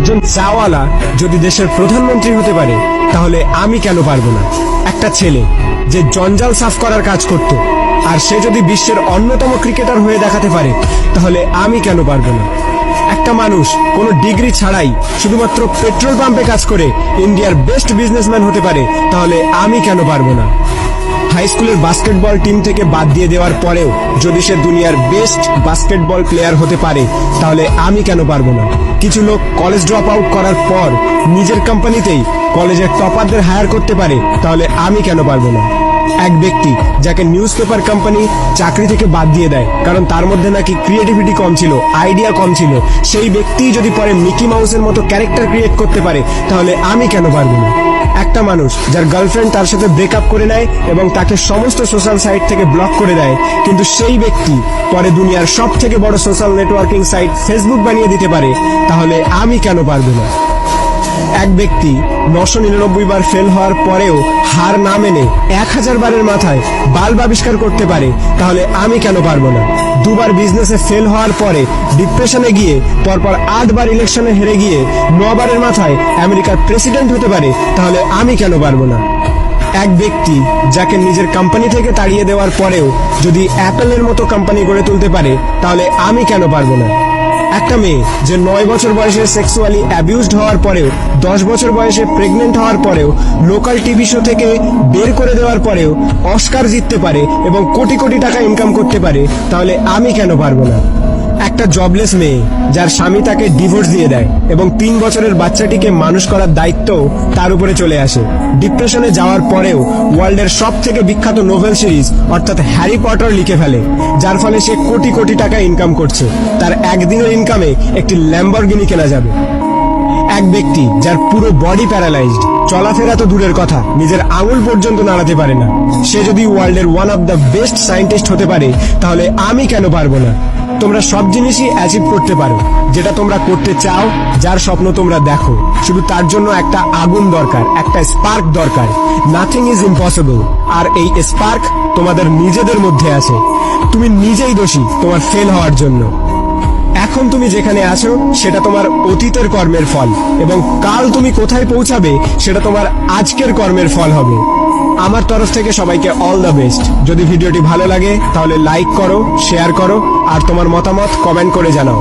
একজন চাওয়ালা যদি দেশের প্রধানমন্ত্রী হতে পারে তাহলে আমি কেন পারবো না? একটা ছেলে যে জঞ্জাল সাফ করার কাজ করত আর সে যদি বিশ্বের অন্যতম ক্রিকেটার হয়ে দেখাতে পারে তাহলে আমি কেন পারবো না? একটা মানুষ কোনো ডিগ্রি ছাড়াই শুধুমাত্র পেট্রোল পাম্পে কাজ করে ইন্ডিয়ার বেস্ট বিজনেসম্যান হতে পারে তাহলে আমি কেন পারবো না? হাই স্কুলের বাস্কেটবল টিম থেকে বাদ দিয়ে দেওয়ার পরেও যদি সে দুনিয়ার বেস্ট বাস্কেটবল প্লেয়ার হতে পারে তাহলে আমি কেন পারবো না? কিছু লোক কলেজ ড্রপ আউট করার পর নিজের কোম্পানিতেই কলেজের টপারদের হায়ার করতে পারে তাহলে আমি কেন পারবো না? এক ব্যক্তি যাকে নিউজ পেপার কোম্পানি চাকরি থেকে বাদ দিয়ে দেয় কারণ তার মধ্যে নাকি ক্রিয়েটিভিটি কম ছিল, আইডিয়া কম ছিল, সেই ব্যক্তি যদি পরে মিকি মাউসের মতো ক্যারেক্টার ক্রিয়েট করতে পারে তাহলে আমি কেন পারবো না? একটা মানুষ যার গার্লফ্রেন্ড তার সাথে ব্রেকআপ করে নেয় এবং তাকে সমস্ত সোশ্যাল সাইট থেকে ব্লক করে দেয়, কিন্তু সেই ব্যক্তি পরে দুনিয়ার সব থেকে বড় সোশ্যাল নেটওয়ার্কিং সাইট ফেসবুক বানিয়ে দিতে পারে তাহলে আমি কেন পারবো না? এক ব্যক্তি 999 বার ফেল হওয়ার পরেও হার না মেনে 1000 বারের মাথায় বাল্ব আবিষ্কার করতে পারে তাহলে আমি কেন পারবো না? দুবার বিজনেসে ফেল হওয়ার পরে ডিপ্রেশনে গিয়ে পরপর 8 বার ইলেকশনে হেরে গিয়ে 9 বারের মাথায় আমেরিকার প্রেসিডেন্ট হতে পারে তাহলে আমি কেন পারবো না? এক ব্যক্তি যাকে নিজের কোম্পানি থেকে তাড়িয়ে দেওয়ার পরেও যদি অ্যাপেলের মতো কোম্পানি গড়ে তুলতে পারে তাহলে আমি কেন পারবো না? একটা মেয়ে যে 9 বছর বয়সে সেক্সুয়ালি অ্যাবিউজড হওয়ার পরেও 10 বছর বয়সে প্রেগনেন্ট হওয়ার পরেও লোকাল টিভি শো থেকে বের করে দেওয়ার পরেও অস্কার জিততে পারে এবং কোটি কোটি টাকা ইনকাম করতে পারে তাহলে আমি কেন পারবো না? একটা জবলেস মেয়ে যার স্বামী তাকে ডিভোর্স দিয়ে দেয় এবং 3 বছরের বাচ্চাটিকে মানুষ করার দায়িত্ব তার উপরে চলে আসে, ডিপ্রেশনে যাওয়ার পরেও ওয়ার্ল্ডের সব থেকে বিখ্যাত নোভেল সিরিজ অর্থাৎ হ্যারি পটার লিখে ফেলে, যার ফলে সে কোটি কোটি টাকা ইনকাম করছে, তার একদিনের ইনকামে একটি ল্যাম্বরগিনি কেনা যাবে। এক ব্যক্তি যার পুরো বডি প্যারালাইজড, চলাফেরা তো দূরের কথা, নিজের আঙুল পর্যন্ত নাড়াতে পারে না, সে যদি ওয়ার্ল্ডের one of the best scientist হতে পারে তাহলে আমি কেন পারবো না? তোমরা সব জিনিসই অ্যাচিভ করতে পারো যেটা তোমরা করতে চাও, যার স্বপ্ন তোমরা দেখো, শুধু তার জন্য একটা আগুন দরকার, একটা স্পার্ক দরকার। নাথিং ইজ ইম্পসিবল, আর এই স্পার্ক তোমাদের নিজেদের মধ্যে আছে। তুমি নিজেই দোষী তোমার ফেল হওয়ার জন্য। এখন তুমি যেখানে আছো সেটা তোমার অতীতের কর্মের ফল, এবং কাল তুমি কোথায় পৌঁছাবে সেটা তোমার আজকের কর্মের ফল হবে। আমার তরফ থেকে সবাইকে অল দ্য বেস্ট। যদি ভিডিওটি ভালো লাগে তাহলে লাইক করো, শেয়ার করো, আর তোমার মতামত কমেন্ট করে জানাও।